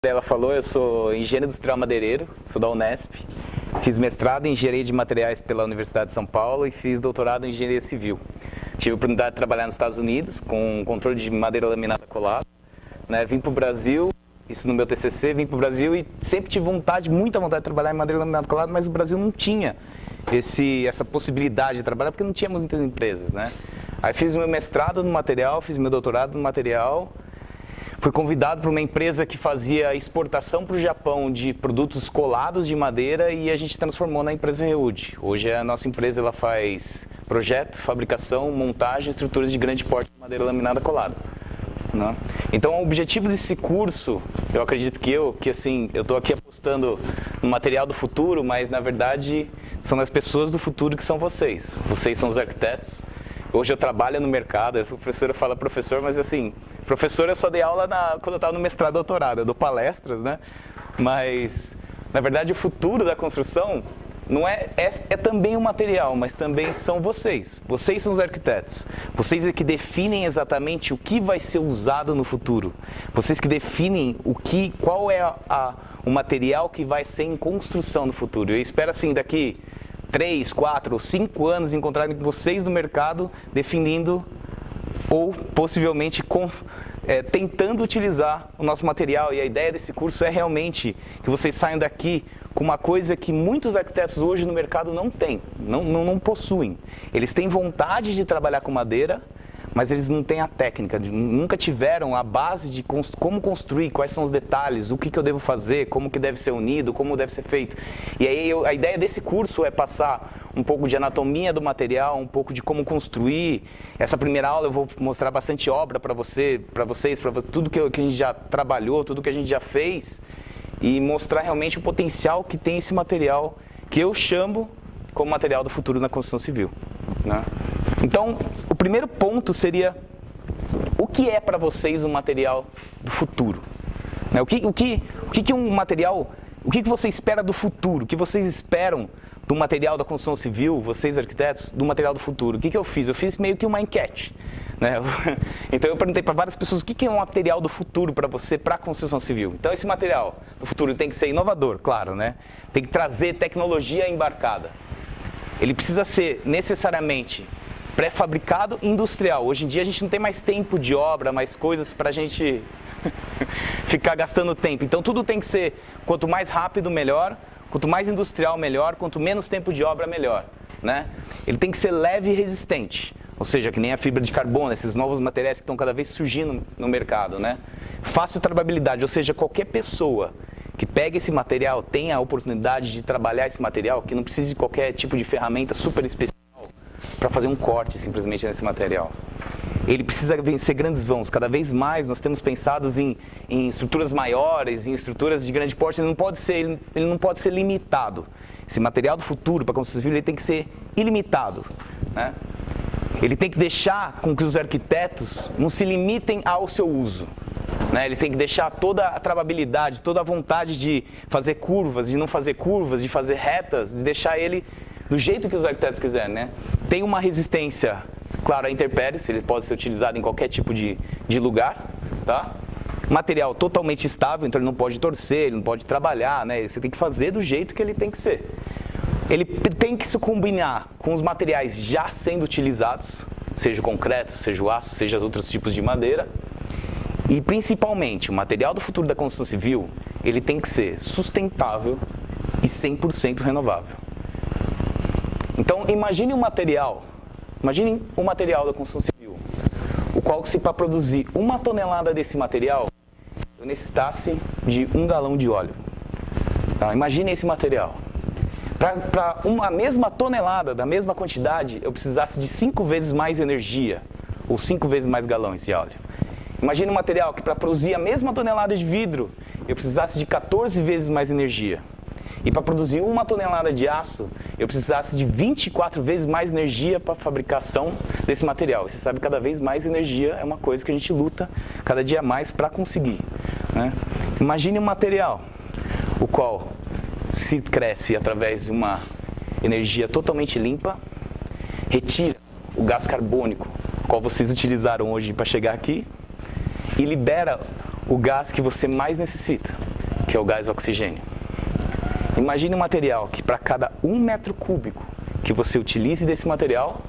Ela falou, eu sou engenheiro industrial madeireiro, sou da Unesp, fiz mestrado em engenharia de materiais pela Universidade de São Paulo e fiz doutorado em engenharia civil. Tive a oportunidade de trabalhar nos Estados Unidos com controle de madeira laminada colada, né? Vim para o Brasil, isso no meu TCC, vim para o Brasil e sempre tive vontade, muita vontade de trabalhar em madeira laminada colada, mas o Brasil não tinha essa possibilidade de trabalhar porque não tínhamos muitas empresas, né? Aí fiz meu mestrado no material, fiz meu doutorado no material. Fui convidado para uma empresa que fazia exportação para o Japão de produtos colados de madeira e a gente transformou na empresa Reud. Hoje a nossa empresa ela faz projeto, fabricação, montagem, estruturas de grande porte de madeira laminada colada, né? Então o objetivo desse curso, eu acredito que assim, eu estou aqui apostando no material do futuro, mas na verdade são as pessoas do futuro que são vocês. Vocês são os arquitetos. Hoje eu trabalho no mercado, a professora fala professor, mas assim, professor eu só dei aula quando eu estava no mestrado e doutorado, eu dou palestras, né? Mas, na verdade, o futuro da construção não é também o material, mas também são vocês. Vocês são os arquitetos. Vocês é que definem exatamente o que vai ser usado no futuro. Vocês que definem qual é o material que vai ser em construção no futuro. Eu espero assim, daqui 3, 4 ou 5 anos encontrarem vocês no mercado definindo ou possivelmente tentando utilizar o nosso material. E a ideia desse curso é realmente que vocês saiam daqui com uma coisa que muitos arquitetos hoje no mercado não têm, não possuem. Eles têm vontade de trabalhar com madeira, mas eles não têm a técnica, nunca tiveram a base de como construir, quais são os detalhes, o que eu devo fazer, como que deve ser unido, como deve ser feito. E aí a ideia desse curso é passar um pouco de anatomia do material, um pouco de como construir. Essa primeira aula eu vou mostrar bastante obra para vocês, tudo que a gente já trabalhou, tudo que a gente já fez, e mostrar realmente o potencial que tem esse material, que eu chamo como material do futuro na construção civil, né? Então, o primeiro ponto seria, o que é para vocês um material do futuro? O que um material, o que você espera do futuro? O que vocês esperam do material da construção civil, vocês arquitetos, do material do futuro? O que eu fiz? Eu fiz meio que uma enquete, né? Então eu perguntei para várias pessoas, o que é um material do futuro para você, para a construção civil? Então esse material do futuro tem que ser inovador, claro, né? Tem que trazer tecnologia embarcada. Ele precisa ser necessariamente pré-fabricado e industrial. Hoje em dia a gente não tem mais tempo de obra, mais coisas para a gente ficar gastando tempo. Então tudo tem que ser, quanto mais rápido, melhor. Quanto mais industrial, melhor. Quanto menos tempo de obra, melhor, né? Ele tem que ser leve e resistente. Ou seja, que nem a fibra de carbono, esses novos materiais que estão cada vez surgindo no mercado, né? Fácil trabilidade, ou seja, qualquer pessoa que pega esse material, tenha a oportunidade de trabalhar esse material, que não precise de qualquer tipo de ferramenta super especial para fazer um corte simplesmente nesse material. Ele precisa vencer grandes vãos. Cada vez mais nós temos pensado em estruturas maiores, em estruturas de grande porte. Ele não pode ser limitado. Esse material do futuro para a construção civil ele tem que ser ilimitado, né? Ele tem que deixar com que os arquitetos não se limitem ao seu uso, né? Ele tem que deixar toda a travabilidade, toda a vontade de fazer curvas, de não fazer curvas, de fazer retas, de deixar ele do jeito que os arquitetos quiserem, né? Tem uma resistência, claro, a intempéries, ele pode ser utilizado em qualquer tipo de lugar, tá? Material totalmente estável, então ele não pode torcer, ele não pode trabalhar, né? Você tem que fazer do jeito que ele tem que ser. Ele tem que se combinar com os materiais já sendo utilizados, seja o concreto, seja o aço, seja os outros tipos de madeira. E principalmente, o material do futuro da construção civil, ele tem que ser sustentável e 100% renovável. Então, imagine um material da construção civil, o qual se para produzir 1 tonelada desse material, eu necessitasse de 1 galão de óleo. Tá? Imagine esse material. Para a mesma tonelada, da mesma quantidade, eu precisasse de 5 vezes mais energia, ou 5 vezes mais galões de óleo. Imagine um material que para produzir a mesma tonelada de vidro, eu precisasse de 14 vezes mais energia. E para produzir 1 tonelada de aço, eu precisasse de 24 vezes mais energia para a fabricação desse material. E você sabe, cada vez mais energia é uma coisa que a gente luta cada dia mais para conseguir, né? Imagine um material, o qual se cresce através de uma energia totalmente limpa, retira o gás carbônico, qual vocês utilizaram hoje para chegar aqui, e libera o gás que você mais necessita. que é o gás oxigênio. Imagine um material que para cada 1 metro cúbico que você utilize desse material,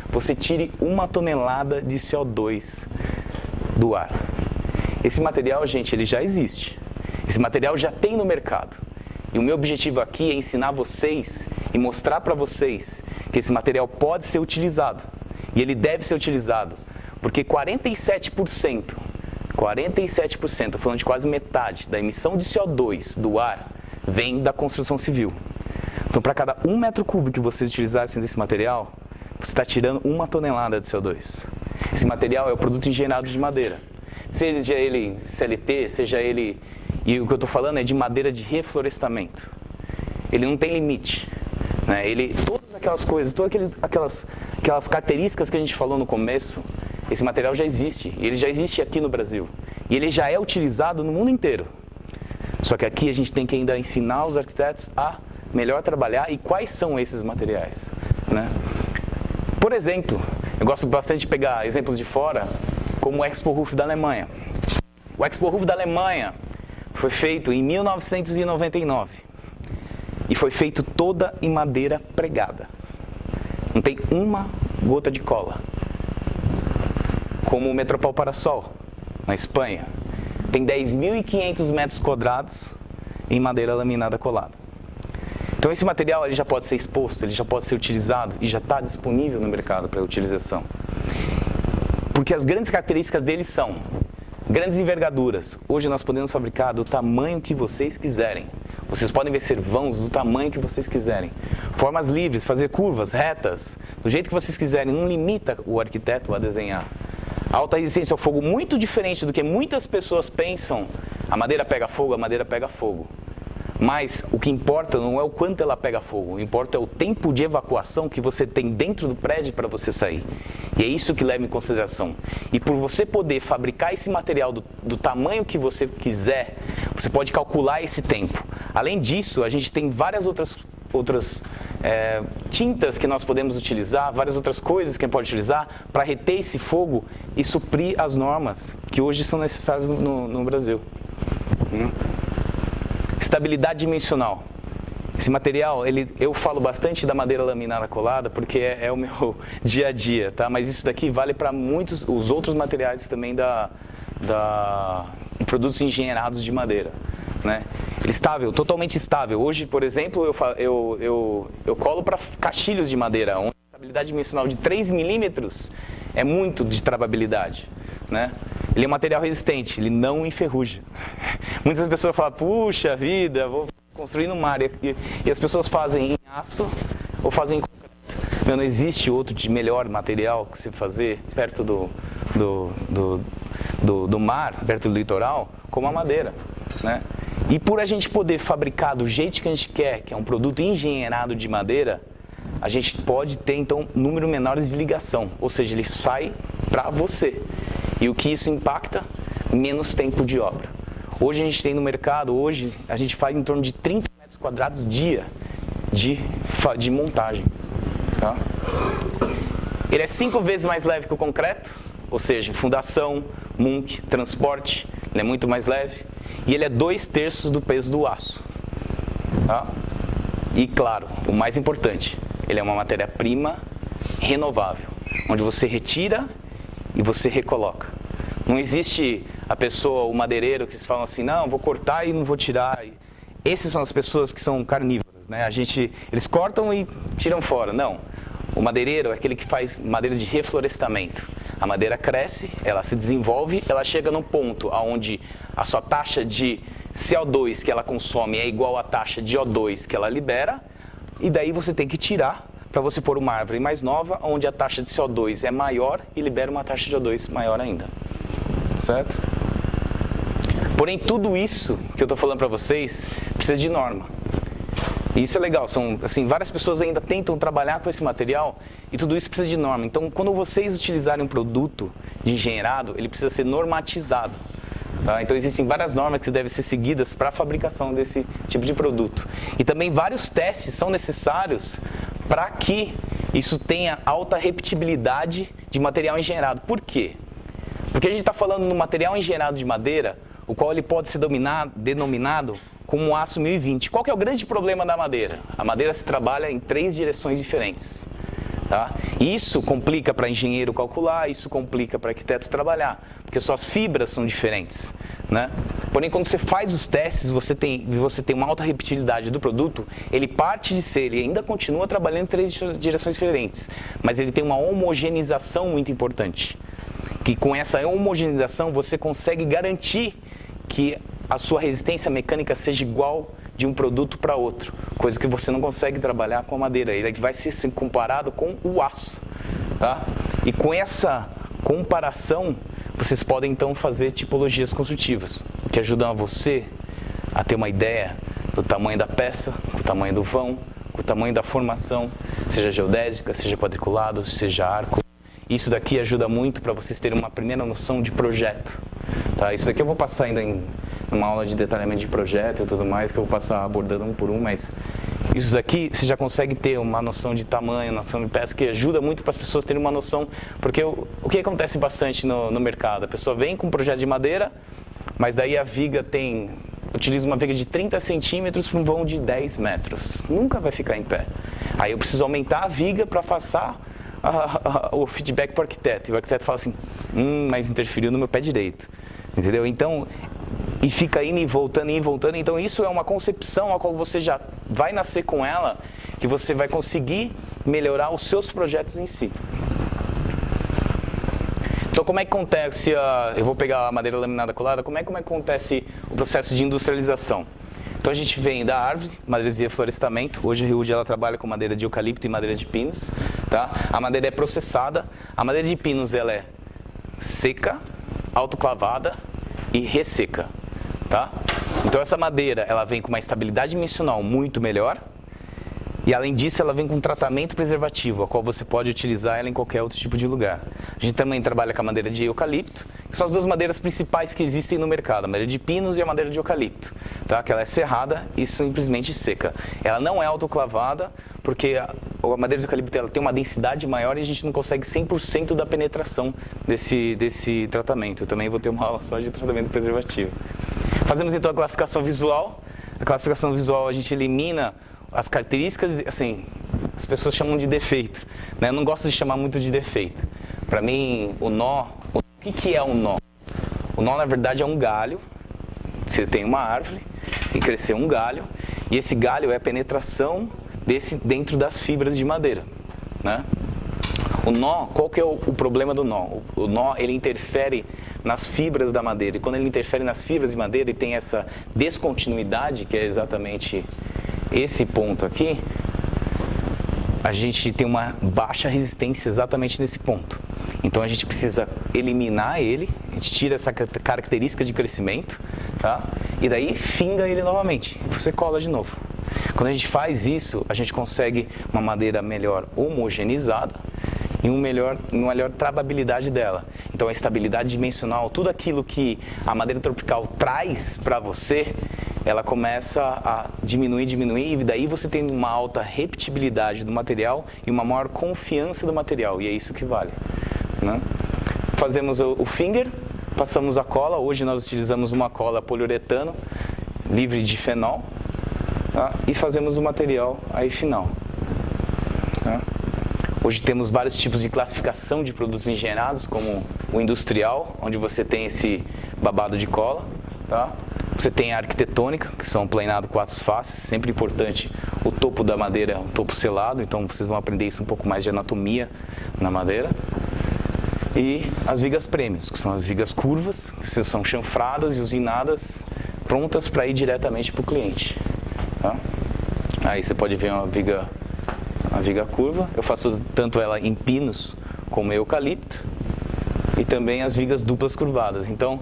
você tire 1 tonelada de CO2 do ar. Esse material, gente, ele já existe. Esse material já tem no mercado. E o meu objetivo aqui é ensinar vocês e mostrar para vocês que esse material pode ser utilizado. E ele deve ser utilizado. Porque 47%, estou falando de quase metade da emissão de CO2 do ar, vem da construção civil. Então, para cada 1 metro cúbico que vocês utilizarem desse material, você está tirando 1 tonelada de CO2. Esse material é o produto engenhado de madeira. Seja ele CLT, seja ele... E o que eu estou falando é de madeira de reflorestamento. Ele não tem limite. Né? Todas aquelas coisas, aquelas características que a gente falou no começo, esse material já existe. E ele já existe aqui no Brasil. E ele já é utilizado no mundo inteiro. Só que aqui a gente tem que ainda ensinar os arquitetos a melhor trabalhar e quais são esses materiais. Né? Por exemplo, eu gosto bastante de pegar exemplos de fora, como o Expo Roof da Alemanha. O Expo Roof da Alemanha foi feito em 1999 e foi feito toda em madeira pregada. Não tem uma gota de cola. Como o Metropol Parasol, na Espanha, tem 10.500 metros quadrados em madeira laminada colada. Então esse material ele já pode ser exposto, ele já pode ser utilizado e já está disponível no mercado para utilização. Porque as grandes características dele são grandes envergaduras. Hoje nós podemos fabricar do tamanho que vocês quiserem. Vocês podem ver vãos do tamanho que vocês quiserem. Formas livres, fazer curvas, retas, do jeito que vocês quiserem. Não limita o arquiteto a desenhar. Alta resistência ao fogo, muito diferente do que muitas pessoas pensam. A madeira pega fogo, a madeira pega fogo. Mas o que importa não é o quanto ela pega fogo, o que importa é o tempo de evacuação que você tem dentro do prédio para você sair. E é isso que leva em consideração. E por você poder fabricar esse material do tamanho que você quiser, você pode calcular esse tempo. Além disso, a gente tem várias outras tintas que nós podemos utilizar, várias outras coisas que a gente pode utilizar para reter esse fogo e suprir as normas que hoje são necessárias no Brasil. Estabilidade dimensional. Esse material, eu falo bastante da madeira laminada colada porque é o meu dia a dia, tá? Mas isso daqui vale para muitos os outros materiais também produtos engenheirados de madeira, né? Ele é estável, totalmente estável. Hoje, por exemplo, eu colo para caixilhos de madeira, onde a estabilidade dimensional de 3 milímetros é muito de travabilidade, né? Ele é um material resistente, ele não enferruja. Muitas pessoas falam, puxa vida, vou construir no mar. E as pessoas fazem em aço ou fazem em concreto. Não existe outro de melhor material que se fazer perto do mar, perto do litoral, como a madeira, né? E por a gente poder fabricar do jeito que a gente quer, que é um produto engenheirado de madeira, a gente pode ter, então, número menores de ligação. Ou seja, ele sai para você. E o que isso impacta? Menos tempo de obra. Hoje a gente tem no mercado, a gente faz em torno de 30 metros quadrados dia de montagem. Tá? Ele é 5 vezes mais leve que o concreto, ou seja, fundação, munk, transporte, ele é muito mais leve. E ele é 2/3 do peso do aço. Tá? E claro, o mais importante, ele é uma matéria-prima renovável, onde você retira e você recoloca. Não existe a pessoa, o madeireiro, que falam assim, não, vou cortar e não vou tirar. Essas são as pessoas que são carnívoras, né? Eles cortam e tiram fora. Não. O madeireiro é aquele que faz madeira de reflorestamento. A madeira cresce, ela se desenvolve, ela chega num ponto onde a sua taxa de CO2 que ela consome é igual à taxa de O2 que ela libera, e daí você tem que tirar para você pôr uma árvore mais nova, onde a taxa de CO2 é maior e libera uma taxa de O2 maior ainda. Certo? Porém, tudo isso que eu estou falando para vocês precisa de norma. E isso é legal, várias pessoas ainda tentam trabalhar com esse material e tudo isso precisa de norma. Então, quando vocês utilizarem um produto de engenheirado, ele precisa ser normatizado. Tá? Então, existem várias normas que devem ser seguidas para a fabricação desse tipo de produto. E também vários testes são necessários para que isso tenha alta repetibilidade de material engenheirado. Por quê? Porque a gente está falando no material engenheirado de madeira, o qual ele pode ser denominado como um aço 1020. Qual que é o grande problema da madeira? A madeira se trabalha em 3 direções diferentes. Tá? Isso complica para engenheiro calcular, isso complica para arquiteto trabalhar, porque suas fibras são diferentes, né? Porém, quando você faz os testes, você tem uma alta repetibilidade do produto, ele parte de ser, ele ainda continua trabalhando em 3 direções diferentes, mas ele tem uma homogeneização muito importante. Que com essa homogeneização você consegue garantir que a sua resistência mecânica seja igual de um produto para outro, coisa que você não consegue trabalhar com a madeira, ele vai ser comparado com o aço, tá? E com essa comparação, vocês podem então fazer tipologias construtivas, que ajudam a você a ter uma ideia do tamanho da peça, do tamanho do vão, do tamanho da formação, seja geodésica, seja quadriculado, seja arco. Isso daqui ajuda muito para vocês terem uma primeira noção de projeto, tá? Isso daqui eu vou passar ainda em uma aula de detalhamento de projeto e tudo mais, que eu vou passar abordando um por um, mas isso daqui você já consegue ter uma noção de tamanho, noção de peça, que ajuda muito para as pessoas terem uma noção, porque o que acontece bastante no mercado? A pessoa vem com um projeto de madeira, mas daí a viga utiliza uma viga de 30 centímetros para um vão de 10 metros. Nunca vai ficar em pé. Aí eu preciso aumentar a viga para passar o feedback para o arquiteto. E o arquiteto fala assim, mas interferiu no meu pé direito. Entendeu? Então, e fica indo e voltando, então isso é uma concepção a qual você já vai nascer com ela, que você vai conseguir melhorar os seus projetos em si. Então como é que acontece, eu vou pegar a madeira laminada colada, como é que acontece o processo de industrialização? Então a gente vem da árvore, madeiresia e florestamento, hoje a Riud ela trabalha com madeira de eucalipto e madeira de pinos, tá? A madeira é processada, a madeira de pinos ela é seca, autoclavada e resseca. Tá? Então essa madeira ela vem com uma estabilidade dimensional muito melhor e além disso ela vem com um tratamento preservativo, a qual você pode utilizar ela em qualquer outro tipo de lugar. A gente também trabalha com a madeira de eucalipto, que são as 2 madeiras principais que existem no mercado, a madeira de pinos e a madeira de eucalipto, tá? Que ela é serrada e simplesmente seca. Ela não é autoclavada porque a madeira de eucalipto ela tem uma densidade maior e a gente não consegue 100% da penetração desse tratamento. Eu também vou ter uma aula só de tratamento preservativo. Fazemos então a classificação visual. A classificação visual a gente elimina as características, assim, as pessoas chamam de defeito, né? Eu não gosto de chamar muito de defeito. Para mim, o que é um nó? O nó, na verdade, é um galho. Você tem uma árvore e cresceu um galho, e esse galho é a penetração dentro das fibras de madeira, né? O nó, qual que é o problema do nó? O nó, ele interfere nas fibras da madeira, e quando ele interfere nas fibras de madeira e tem essa descontinuidade, que é exatamente esse ponto aqui, a gente tem uma baixa resistência exatamente nesse ponto. Então a gente precisa eliminar ele, a gente tira essa característica de crescimento, tá? E daí finga ele novamente, e você cola de novo. Quando a gente faz isso, a gente consegue uma madeira melhor homogeneizada e uma melhor travabilidade dela. Então a estabilidade dimensional, tudo aquilo que a madeira tropical traz para você, ela começa a diminuir, e daí você tem uma alta repetibilidade do material e uma maior confiança do material, e é isso que vale, né? Fazemos o finger, passamos a cola, hoje nós utilizamos uma cola poliuretano, livre de fenol, tá? E fazemos o material aí final, tá? Hoje temos vários tipos de classificação de produtos engenhados, como o industrial, onde você tem esse babado de cola, tá? Você tem a arquitetônica, que são planado 4 faces, sempre importante o topo da madeira, o topo selado, então vocês vão aprender isso um pouco mais de anatomia na madeira. E as vigas prêmios, que são as vigas curvas, que são chanfradas e usinadas, prontas para ir diretamente para o cliente, tá? Aí você pode ver a viga curva, eu faço tanto ela em pinos como eucalipto, e também as vigas duplas curvadas. Então,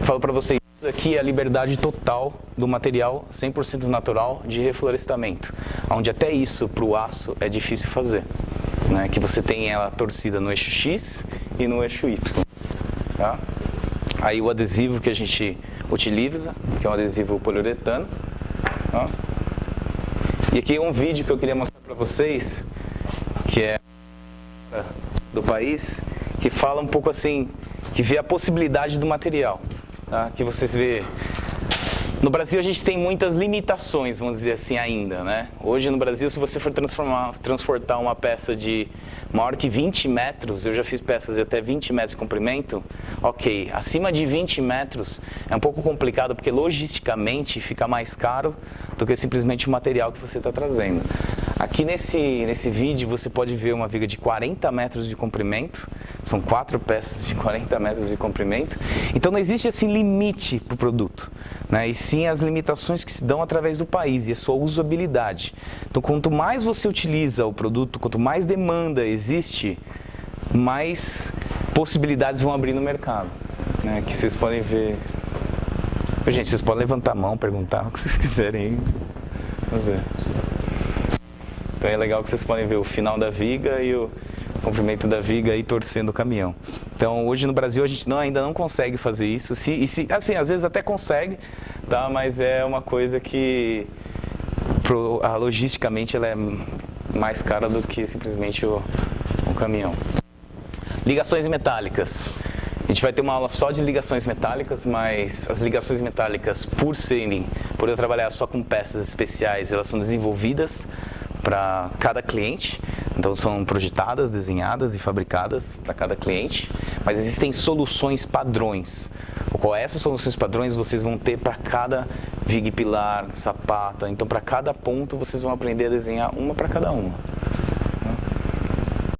eu falo para vocês, isso aqui é a liberdade total do material 100% natural de reflorestamento, onde até isso para o aço é difícil fazer, né? Que você tem ela torcida no eixo X e no eixo Y, tá? Aí o adesivo que a gente utiliza, que é um adesivo poliuretano, tá? E aqui um vídeo que eu queria mostrar para vocês, que é do país, que fala um pouco assim, que vê a possibilidade do material, tá? Que vocês vê No Brasil a gente tem muitas limitações, vamos dizer assim, ainda, né? Hoje no Brasil, se você for transportar uma peça de maior que 20 metros, eu já fiz peças de até 20 metros de comprimento, ok. Acima de 20 metros é um pouco complicado, porque logisticamente fica mais caro do que simplesmente o material que você está trazendo. Aqui nesse vídeo você pode ver uma viga de 40 metros de comprimento, são 4 peças de 40 metros de comprimento, então não existe assim limite para o produto, né? E sim as limitações que se dão através do país e a sua usabilidade. Então quanto mais você utiliza o produto, quanto mais demanda existe, mais possibilidades vão abrir no mercado, né? Que vocês podem ver. Gente, vocês podem levantar a mão, perguntar o que vocês quiserem. Vamos ver. Então é legal que vocês podem ver o final da viga e o comprimento da viga aí torcendo o caminhão. Então hoje no Brasil a gente ainda não consegue fazer isso. Assim, às vezes até consegue, tá? Mas é uma coisa que logisticamente ela é mais cara do que simplesmente o caminhão. Ligações metálicas. A gente vai ter uma aula só de ligações metálicas, mas as ligações metálicas, por eu trabalhar só com peças especiais, elas são desenvolvidas para cada cliente, então são projetadas, desenhadas e fabricadas para cada cliente, mas existem soluções padrões. Essas soluções padrões vocês vão ter para cada viga e pilar, sapata, então para cada ponto vocês vão aprender a desenhar uma para cada uma.